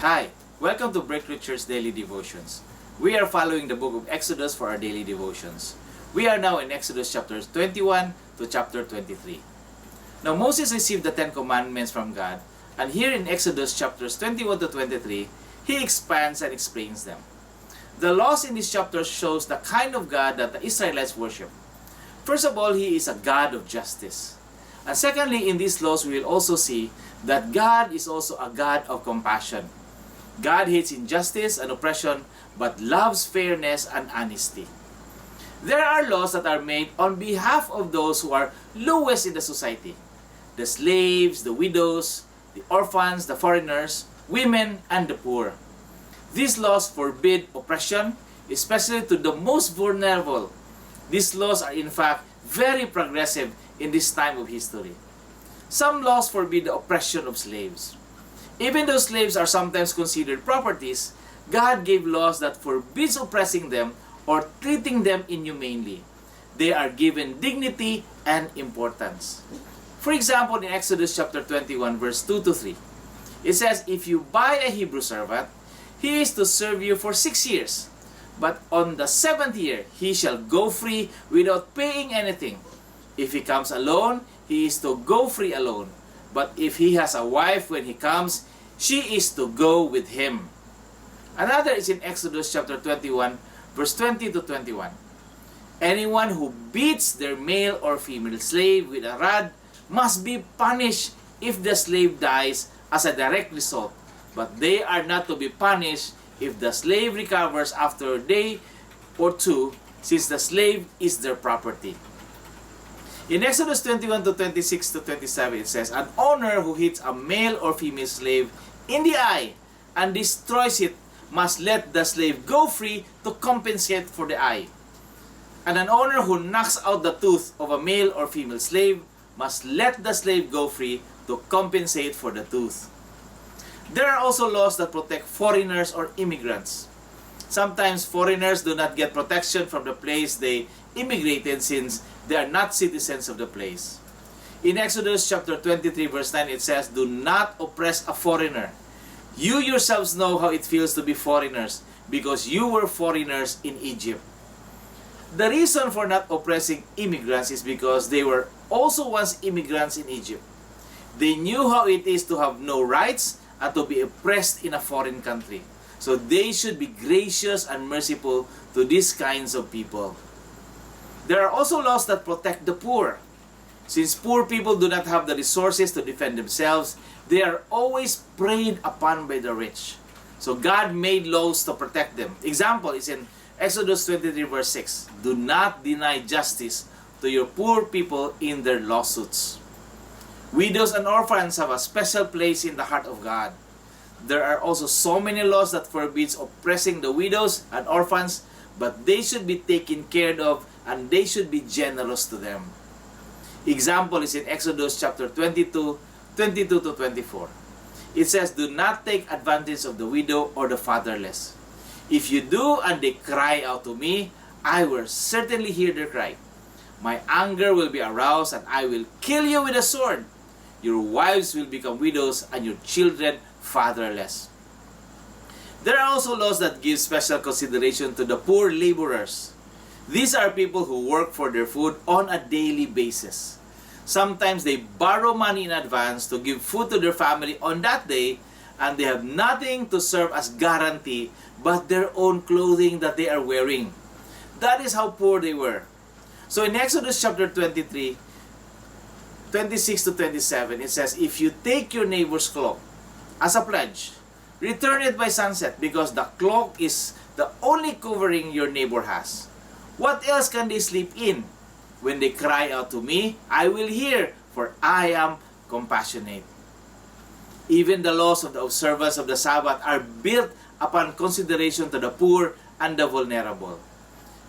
Hi, welcome to Breakthrough Church Daily Devotions. We are following the book of Exodus for our daily devotions. We are now in Exodus chapters 21 to chapter 23. Now Moses received the Ten Commandments from God, and here in Exodus chapters 21 to 23, he expands and explains them. The laws in this chapter shows the kind of God that the Israelites worship. First of all, He is a God of justice. And secondly, in these laws, we will also see that God is also a God of compassion. God hates injustice and oppression, but loves fairness and honesty. There are laws that are made on behalf of those who are lowest in the society. The slaves, the widows, the orphans, the foreigners, women, and the poor. These laws forbid oppression, especially to the most vulnerable. These laws are in fact very progressive in this time of history. Some laws forbid the oppression of slaves. Even though slaves are sometimes considered properties, God gave laws that forbids oppressing them or treating them inhumanely. They are given dignity and importance. For example, in Exodus chapter 21 verse 2 to 3, it says, "If you buy a Hebrew servant, he is to serve you for 6 years. But on the 7th year, he shall go free without paying anything. If he comes alone, he is to go free alone. But if he has a wife when he comes, she is to go with him." Another is in Exodus chapter 21, verse 20 to 21. "Anyone who beats their male or female slave with a rod must be punished if the slave dies as a direct result. But they are not to be punished if the slave recovers after a day or two, since the slave is their property." In Exodus 21 to 26 to 27, it says, "An owner who hits a male or female slave in the eye and destroys it must let the slave go free to compensate for the eye. And an owner who knocks out the tooth of a male or female slave must let the slave go free to compensate for the tooth." There are also laws that protect foreigners or immigrants. Sometimes foreigners do not get protection from the place they immigrated since they are not citizens of the place. In Exodus chapter 23 verse 9, it says, "Do not oppress a foreigner. You yourselves know how it feels to be foreigners, because you were foreigners in Egypt." The reason for not oppressing immigrants is because they were also once immigrants in Egypt. They knew how it is to have no rights and to be oppressed in a foreign country. So they should be gracious and merciful to these kinds of people. There are also laws that protect the poor. Since poor people do not have the resources to defend themselves, they are always preyed upon by the rich. So God made laws to protect them. Example is in Exodus 23 verse 6. "Do not deny justice to your poor people in their lawsuits." Widows and orphans have a special place in the heart of God. There are also so many laws that forbids oppressing the widows and orphans, but they should be taken care of and they should be generous to them. Example is in Exodus chapter 22 to 24. It says, "Do not take advantage of the widow or the fatherless. If you do and they cry out to me, I will certainly hear their cry. My anger will be aroused and I will kill you with a sword. Your wives will become widows and your children fatherless." There are also laws that give special consideration to the poor laborers. These are people who work for their food on a daily basis. Sometimes they borrow money in advance to give food to their family on that day, and they have nothing to serve as guarantee but their own clothing that they are wearing. That is how poor they were. So in Exodus chapter 23, 26 to 27, it says, "If you take your neighbor's cloak as a pledge, return it by sunset, because the cloak is the only covering your neighbor has. What else can they sleep in? When they cry out to me, I will hear, for I am compassionate." Even the laws of the observance of the Sabbath are built upon consideration to the poor and the vulnerable.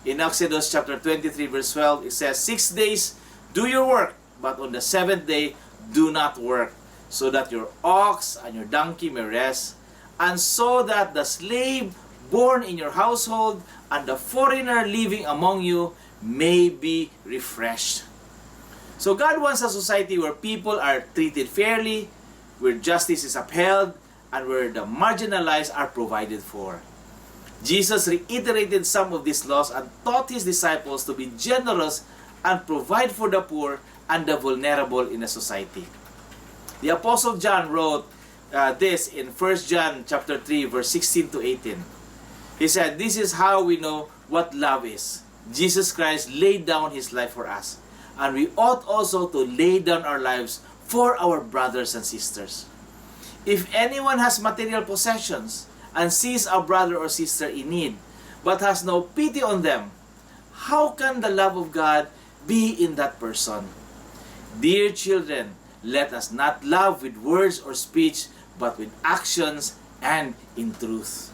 In Exodus chapter 23 verse 12, it says, 6 days do your work, but on the 7th day do not work, so that your ox and your donkey may rest, and so that the slave born in your household and the foreigner living among you may be refreshed. So God wants a society where people are treated fairly, where justice is upheld, and where the marginalized are provided for. Jesus reiterated some of these laws and taught his disciples to be generous and provide for the poor and the vulnerable in a society. The Apostle John wrote this in 1 John chapter 3 verse 16 to 18. He said, "This is how we know what love is. Jesus Christ laid down his life for us, and we ought also to lay down our lives for our brothers and sisters. If anyone has material possessions and sees a brother or sister in need, but has no pity on them, how can the love of God be in that person? Dear children, let us not love with words or speech, but with actions and in truth."